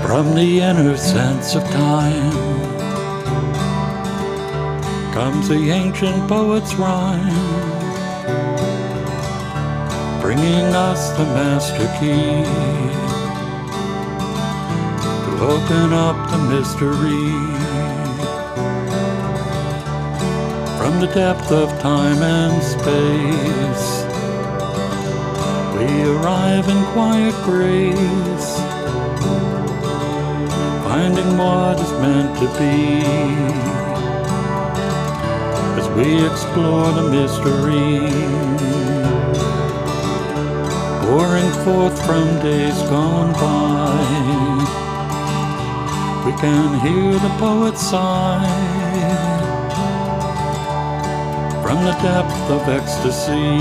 From the inner sense of time comes the ancient poet's rhyme, bringing us the master key to open up the mystery. From the depth of time and space, we arrive in quiet grace, finding what is meant to be as we explore the mystery, pouring forth from days gone by. We can hear the poet sigh from the depth of ecstasy,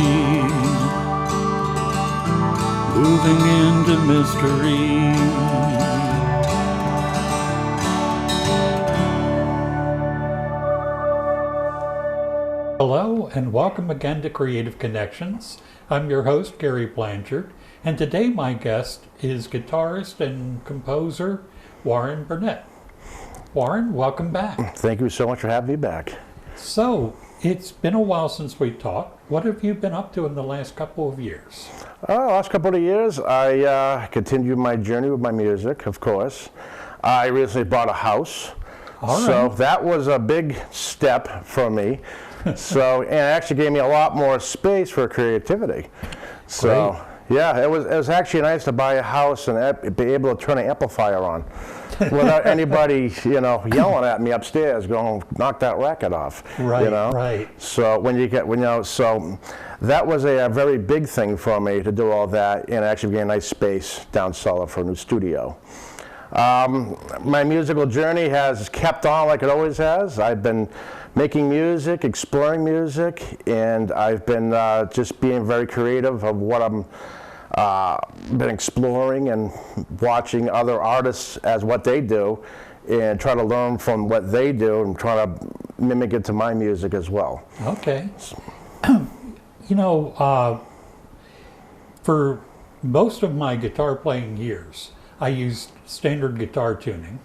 moving into mystery. Hello and welcome again to Creative Connections. I'm your host, Gary Blanchard, and today my guest is guitarist and composer Warren Burnett. Warren, welcome back. Thank you so much for having me back. So, it's been a while since we talked. What have you been up to in the last couple of years? Last couple of years, I continued my journey with my music, of course. I recently bought a house, so that was a big step for me. And it actually gave me a lot more space for creativity. So, great. Yeah, it was actually nice to buy a house and be able to turn an amplifier on without anybody, yelling at me upstairs, going, "Knock that racket off." Right, right. So so that was a very big thing for me to do all that, and actually get a nice space down cellar for a new studio. My musical journey has kept on like it always has. I've been making music, exploring music, and I've been just being very creative of what I'm been exploring and watching other artists as what they do and try to learn from what they do and try to mimic it to my music as well. Okay. For most of my guitar playing years, I used standard guitar tuning.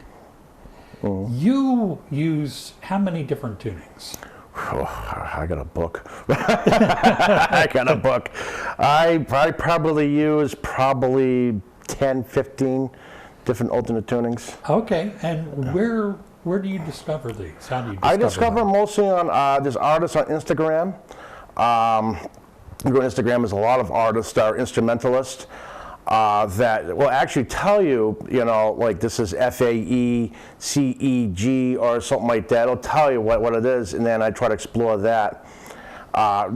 You use how many different tunings? Oh, I got a book. I got a book. I probably use 10, 15 different alternate tunings. Okay, and where do you discover these? How do you discover I discover them? mostly on there's artists on Instagram. You go on Instagram, there's a lot of artists that are instrumentalists. That will actually tell you, like this is FAE, CEG, or something like that. It'll tell you what it is, and then I try to explore that.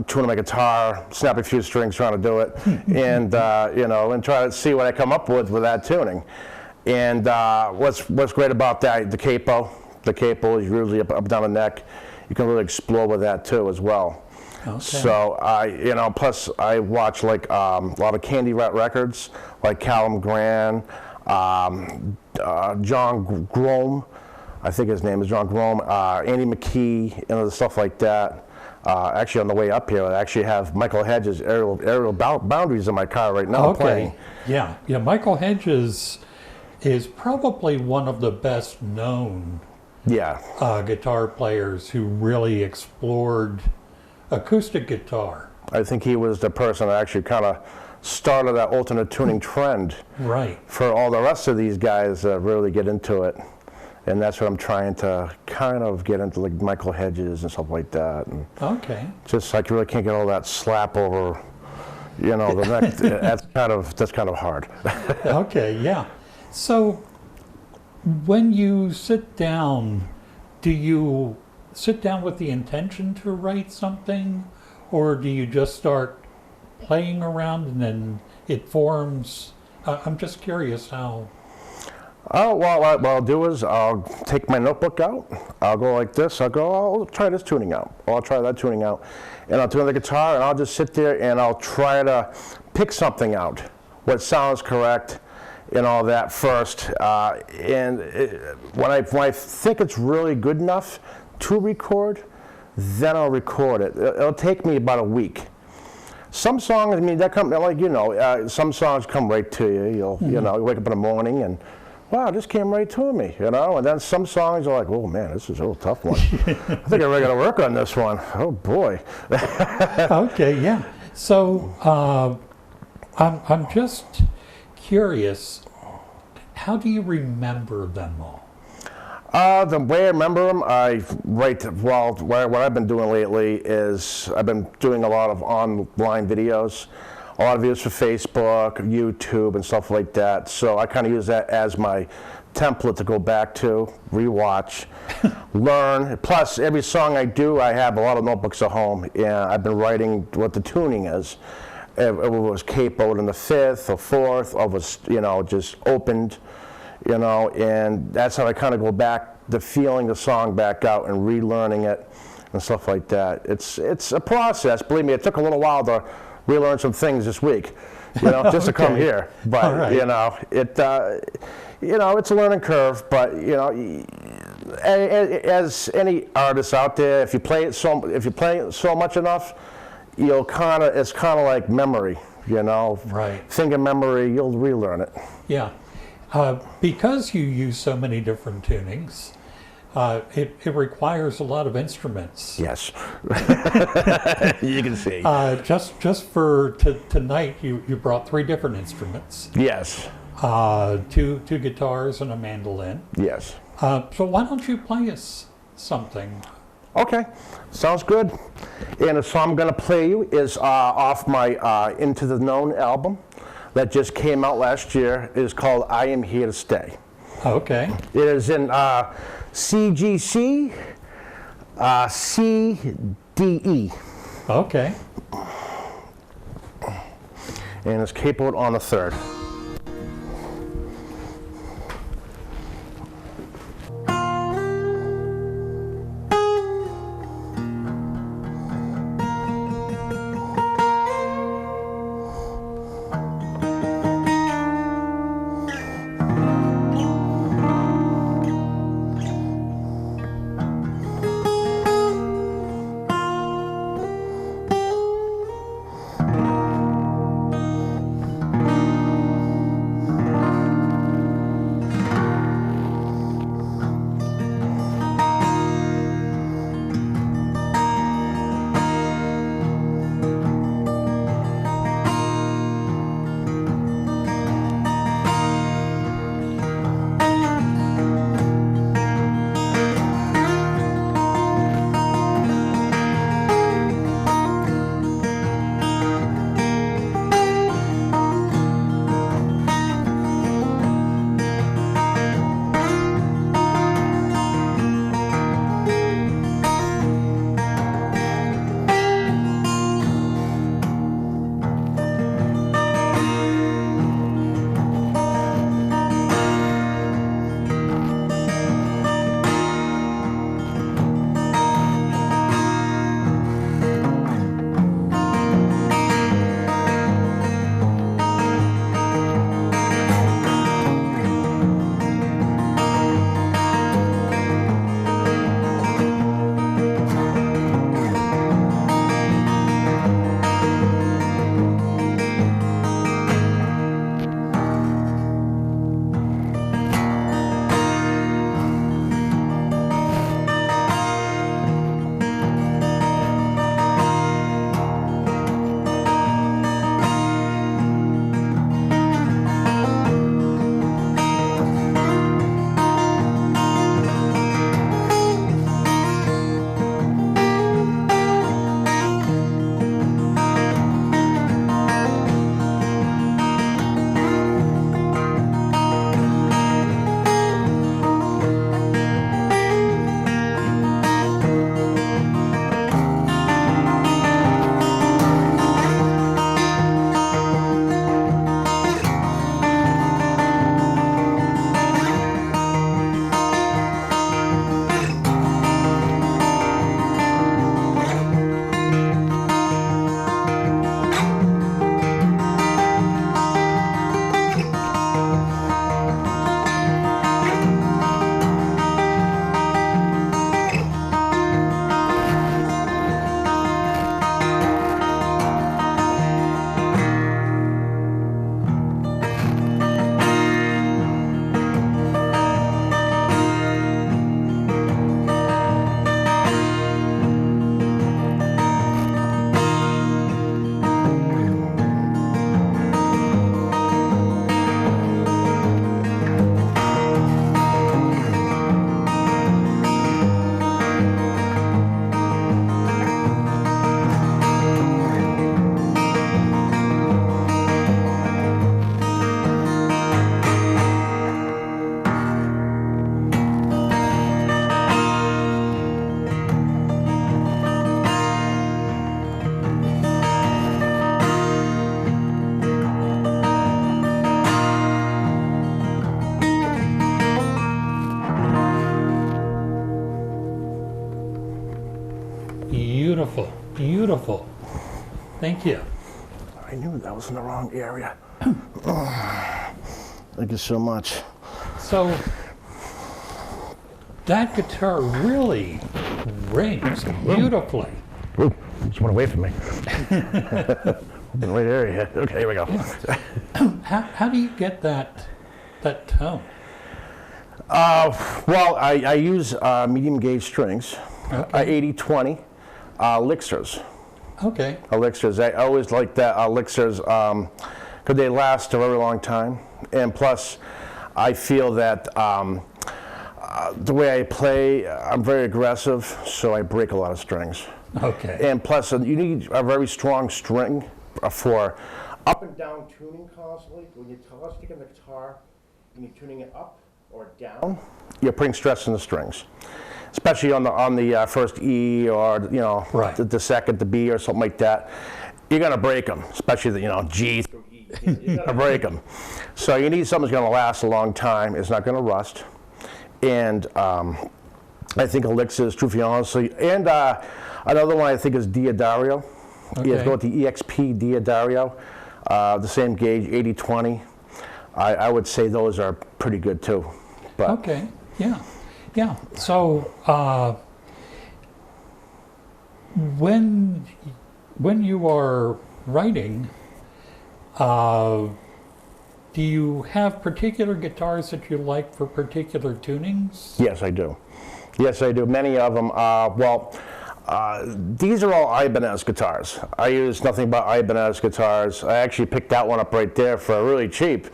Tune my guitar, snap a few strings trying to do it, and and try to see what I come up with that tuning. And what's great about that, the capo is usually up down the neck. You can really explore with that too as well. Okay. So plus I watch like a lot of Candy Rat records, like Callum Grant, John Grome, I think his name is John Grome, Andy McKee, stuff like that. Actually, on the way up here, I actually have Michael Hedges' aerial boundaries in my car right now playing. Yeah. Michael Hedges is probably one of the best known guitar players who really explored acoustic guitar. I think he was the person that actually kind of started that alternate tuning trend. Right. For all the rest of these guys to really get into it. And that's what I'm trying to kind of get into, like Michael Hedges and stuff like that. And okay. Just like you really can't get all that slap over, the neck. That's kind of hard. Okay, yeah. So when you sit down, do you sit down with the intention to write something, or do you just start playing around and then it forms? I'm just curious how. Oh, well, what I'll do is I'll take my notebook out. I'll go like this. I'll try this tuning out. Or I'll try that tuning out. And I'll tune the guitar, and I'll just sit there and I'll try to pick something out, what sounds correct, and all that first. When I think it's really good enough to record, then I'll record it. It'll take me about a week. Some songs, that come some songs come right to you. You wake up in the morning and wow, this came right to me, you know? And then some songs are like, oh man, this is a real tough one. I think I'm really gonna work on this one. Oh boy. Okay, yeah. So I'm just curious, how do you remember them all? The way I remember them, what I've been doing lately is I've been doing a lot of online videos, a lot of videos for Facebook, YouTube, and stuff like that. So I kind of use that as my template to go back to, rewatch, learn. Plus, every song I do, I have a lot of notebooks at home, and I've been writing what the tuning is. If it was capoed in the fifth or fourth, or was, you know, just opened, you know, and that's how I kind of go back to feeling the song back out and relearning it and stuff like that. It's a process. Believe me, it took a little while to relearn some things this week, you know, just to come here. But right. you know, it's a learning curve. But you know, as any artist out there, if you play it so much enough, it's kind of like memory, you know. Right. Think of memory, you'll relearn it. Yeah. Because you use so many different tunings, it requires a lot of instruments. Yes. You can see. Just for tonight, you brought 3 different instruments. Yes. Two guitars and a mandolin. Yes. So why don't you play us something? Okay, sounds good. And the song I'm going to play you is off my Into the Known album that just came out last year. It is called I Am Here to Stay. Okay. It is in CGC, CDE. Okay. And it's capoed on the 3rd. beautiful. Thank you. I knew that was in the wrong area. Thank you so much. So that guitar really rings beautifully. Ooh, just went away from me. In the right area. Okay, here we go. How do you get that tone? Well, I use medium gauge strings, Okay. 80-20 elixirs. Okay. Elixirs. I always like that elixirs because they last a very long time. And plus, I feel that the way I play, I'm very aggressive, so I break a lot of strings. Okay. And plus, you need a very strong string for up and down tuning constantly. When you're taking the guitar and you're tuning it up or down, you're putting stress on the strings, especially on the first E or Right. the second, the B or something like that. You're gonna break them, especially the G through E. You're gonna break them. So you need something that's gonna last a long time. It's not gonna rust. And I think Elixir is truthfully honestly. And another one I think is Diodario. Okay. You have to go with the EXP Diodario, the same gauge, 80-20. I would say those are pretty good too. But Okay. Yeah. Yeah. So when you are writing, do you have particular guitars that you like for particular tunings? yes, I do. Yes, I do. Many of them. These are all Ibanez guitars. I use nothing but Ibanez guitars. I actually picked that one up right there for really cheap.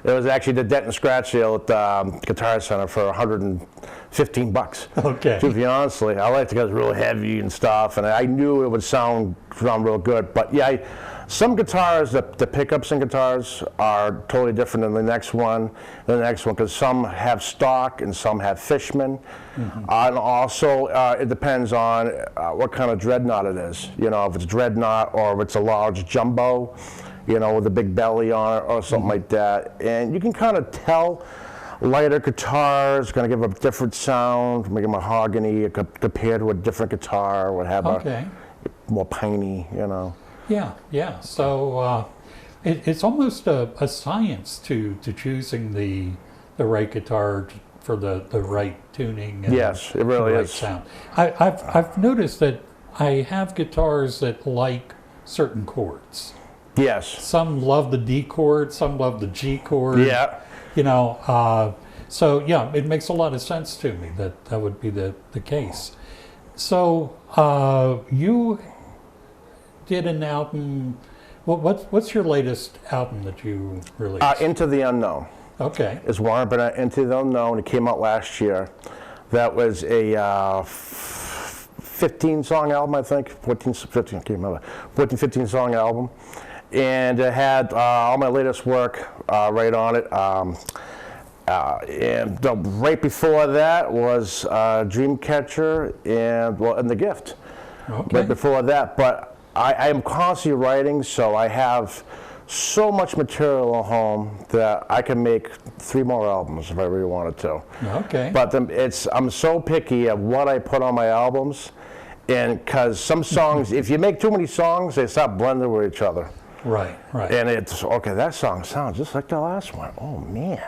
It was actually the dent and scratch sale at the Guitar Center for $115. Okay. To be honestly, I like the guys real heavy and stuff, and I knew it would sound real good. But yeah, some guitars, the pickups in guitars are totally different than the next one, because some have stock and some have Fishman. And also, it depends on what kind of dreadnought it is. If it's dreadnought or if it's a large jumbo, with a big belly on it or something like that. And you can kind of tell lighter guitars going to give a different sound, maybe mahogany compared to a different guitar would have Okay. a more piney, Yeah. Yeah. So it's almost a science to choosing the right guitar for the right tuning. And Yes, it really the right is. sound. I've noticed that I have guitars that like certain chords. Yes. Some love the D chord, some love the G chord. Yeah. So yeah, it makes a lot of sense to me that would be the case. So you did an album. What's your latest album that you released? Into the Unknown. Okay. Is Warren Burnett Into the Unknown. It came out last year. That was a 15-song album, I think. 15, I can't remember. 15-song album. And it had all my latest work right on it. And right before that was Dreamcatcher and The Gift. Okay. Right before that. But I am constantly writing, so I have so much material at home that I can make 3 more albums if I really wanted to. Okay. But I'm so picky of what I put on my albums, and because some songs, if you make too many songs, they start blending with each other. Right. And it's, okay, that song sounds just like the last one. Oh, man.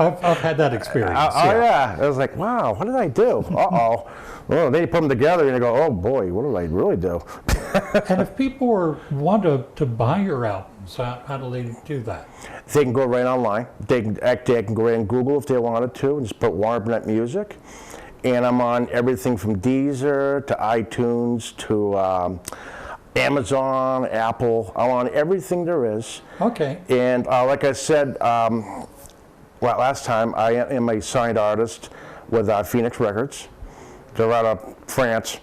I've had that experience. Yeah. I was like, wow, what did I do? Uh-oh. Well, then you put them together and you go, oh, boy, what did I really do? And if people want to buy your albums, how do they do that? They can go right online. They can go right in Google if they wanted to and just put Warren Burnett Music. And I'm on everything from Deezer to iTunes to Amazon, Apple. I'm on everything there is. Okay. And like I said last time, I am a signed artist with Phoenix Records. They're out of France.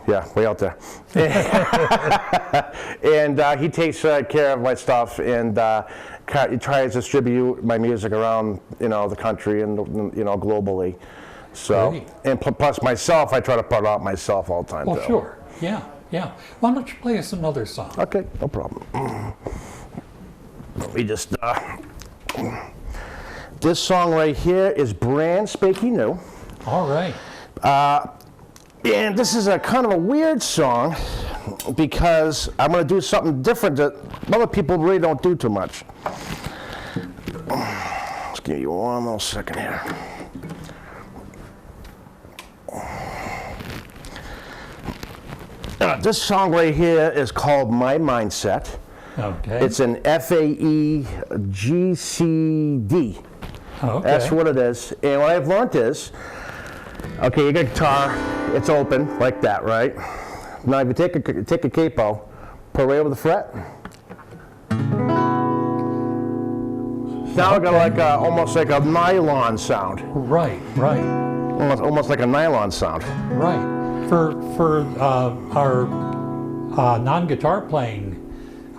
Yeah, way out there. And he takes care of my stuff and he tries to distribute my music around, the country and, globally. So, Great. and plus myself, I try to put it out myself all the time. Well, too. sure. Yeah. Why don't you play us another song? Okay, no problem. Let me just, this song right here is brand spanking new. All right. And this is a kind of a weird song because I'm going to do something different that other people really don't do too much. Just give you one little second here. This song right here is called My Mindset. Okay. It's an F-A-E G-C-D. Okay. That's what it is. And what I've learned is, okay, you got a guitar, it's open like that, right? Now if you take a capo, put it right over the fret. Now I got like almost like a nylon sound. Right, right. Almost like a nylon sound. Right. For our non-guitar playing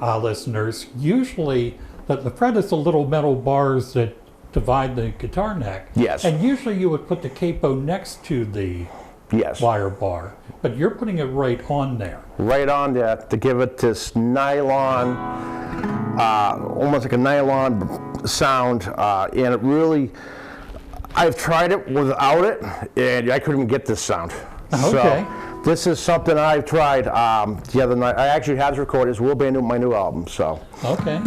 listeners, usually the fret is the little metal bars that divide the guitar neck. Yes. And usually you would put the capo next to the Yes. wire bar, but you're putting it right on there. Right on there to give it this nylon, almost like a nylon sound, and it really, I've tried it without it, and I couldn't get this sound. Okay. So this is something I've tried the other night. I actually had this recorded. This will be my new album. So. Okay.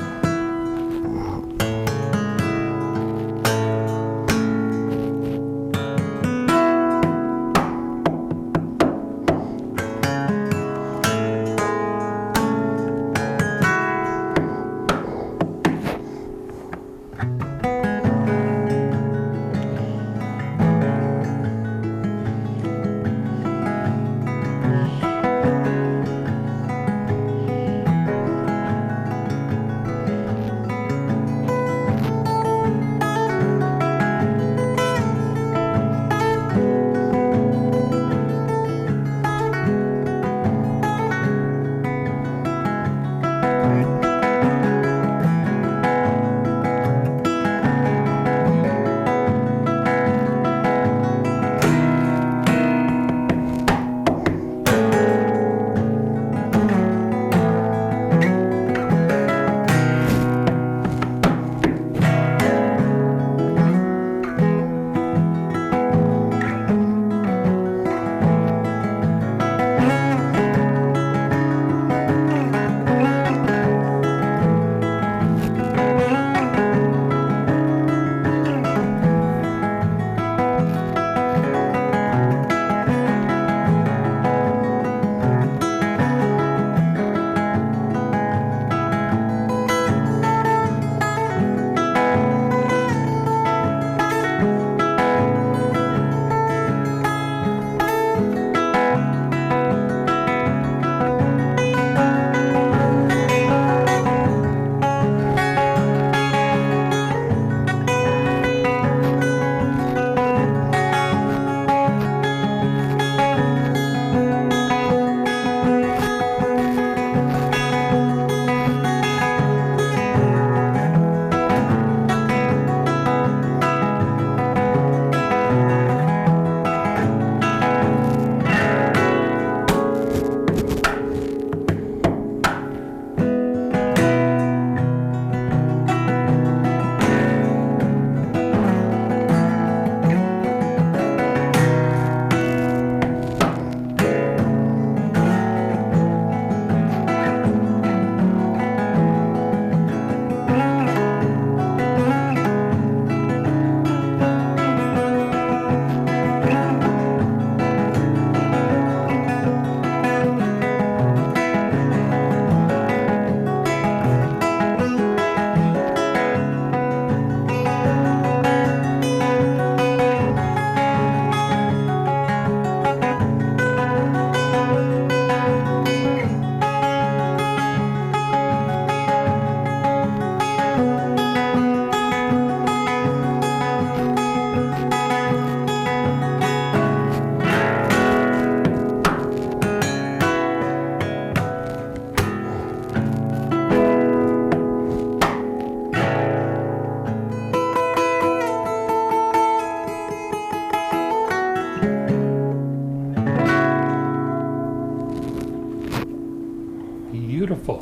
Beautiful.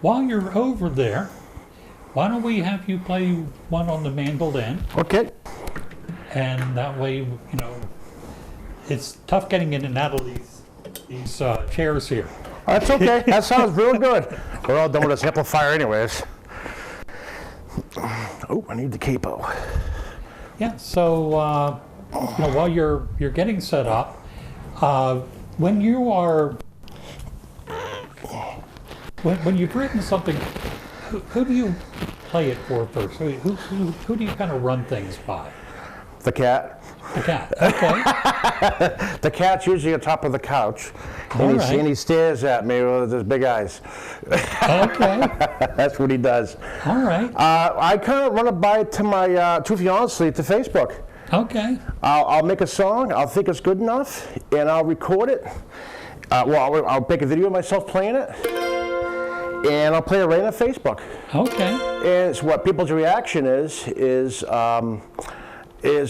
While you're over there, why don't we have you play one on the mandolin? Okay. And that way, you know, it's tough getting in and out of these chairs here. That's okay. That sounds real good. We're all done with this amplifier anyways. Oh, I need the capo. Yeah. So while you're getting set up, when you are when you've written something, who do you play it for first? Who do you kind of run things by? The cat. The cat. Okay. The cat's usually on top of the couch, All right. and he stares at me with his big eyes. Okay. That's what he does. All right. I kind of run it by to my two fiancés to Facebook. Okay. I'll make a song, I'll think it's good enough, and I'll record it. I'll make a video of myself playing it, and I'll play it right on Facebook. Okay. And it's what people's reaction is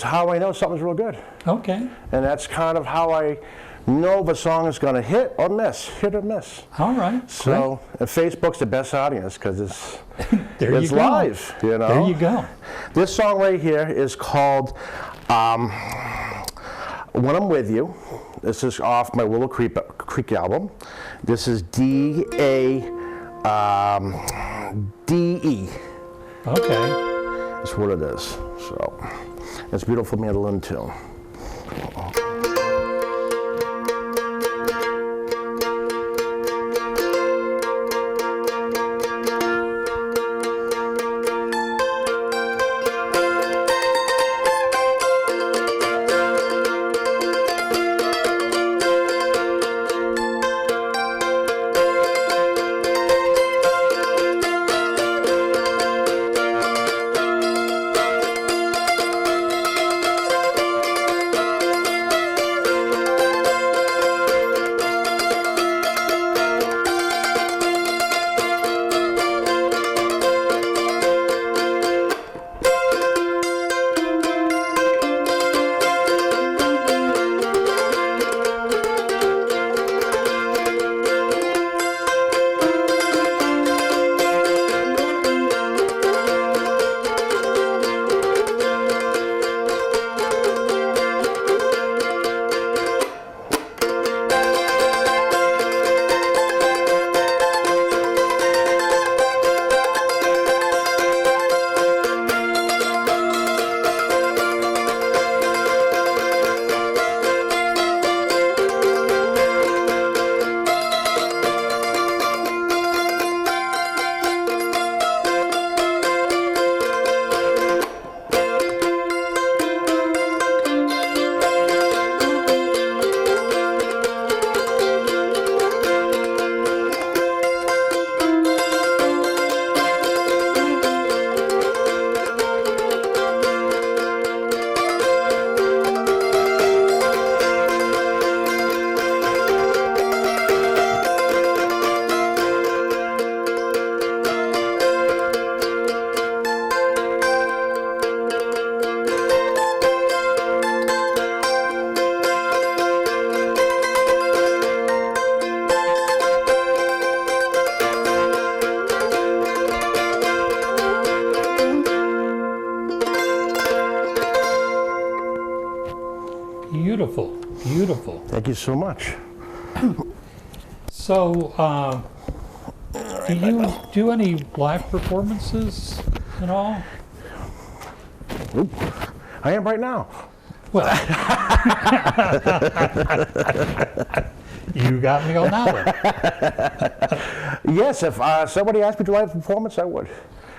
how I know something's real good. Okay. And that's kind of how I know if a song is going to hit or miss. All right. So, and Facebook's the best audience because it's There you go. live, you know. There you go. This song right here is called When I'm With You. This is off my Willow Creek album. This is D-A-D-E. Okay. That's what it is. So, it's a beautiful mandolin tune. Beautiful. Beautiful. Thank you so much. So, do you do any live performances at all? Oop. I am right now. Well, you got me on that Yes, if somebody asked me to live performance, I would.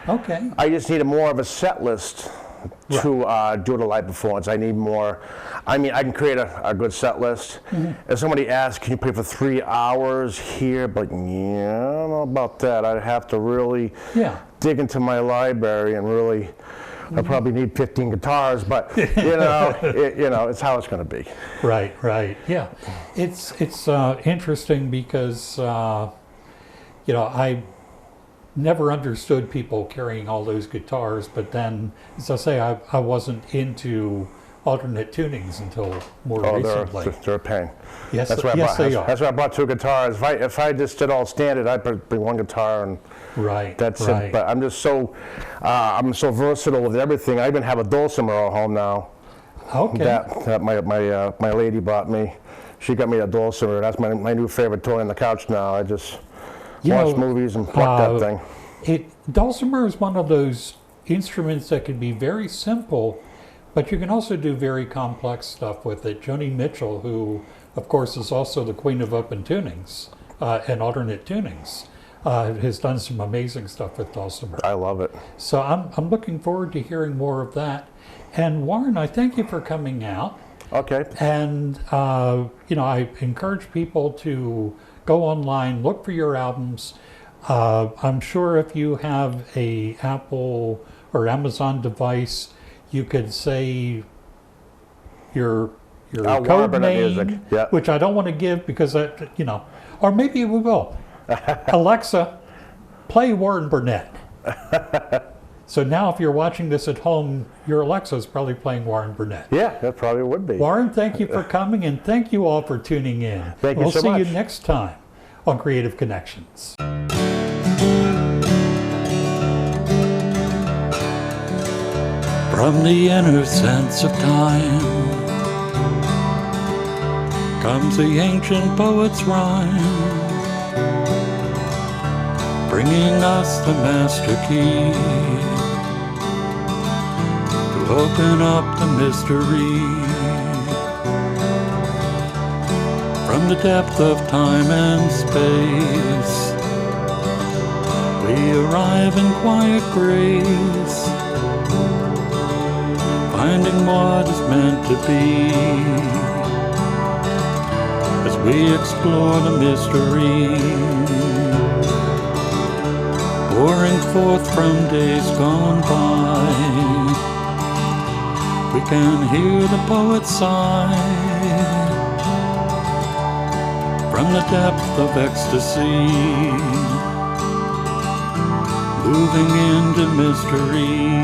one. Okay. I just need more of a set list to do the live performance. I need more. I mean, I can create a good set list. If somebody asks, can you play for 3 hours here? But yeah, I don't know about that. I'd have to really dig into my library and really, I probably need 15 guitars, but you know, it's how it's going to be. Right, right. Yeah. It's interesting because, I never understood people carrying all those guitars, but then, as I say, I wasn't into alternate tunings until more recently. They're a pain. Yes, that's why they are. That's why I bought 2 guitars. If I just did all standard, I'd bring 1 guitar and that's it. But I'm just so versatile with everything. I even have a dulcimer at home now. Okay. that my lady bought me. She got me a dulcimer. That's my new favorite toy on the couch now. I just watch movies and pluck that thing. Dulcimer is one of those instruments that can be very simple, but you can also do very complex stuff with it. Joni Mitchell, who of course is also the queen of open tunings and alternate tunings, has done some amazing stuff with dulcimer. I love it. So I'm looking forward to hearing more of that. And Warren, I thank you for coming out. Okay. And I encourage people to go online, look for your albums. I'm sure if you have a Apple or Amazon device, you could say your code name, yep. which I don't want to give because or maybe we will. Alexa, play Warren Burnett. So now if you're watching this at home, your Alexa is probably playing Warren Burnett. Yeah, that probably would be. Warren, thank you for coming, and thank you all for tuning in. Thank you so much. We'll see you next time on Creative Connections. From the inner sense of time comes the ancient poet's rhyme, bringing us the master key to open up the mystery. From the depth of time and space, we arrive in quiet grace, finding what is meant to be as we explore the mystery, pouring forth from days gone by. We can hear the poet sigh from the depth of ecstasy, moving into mystery.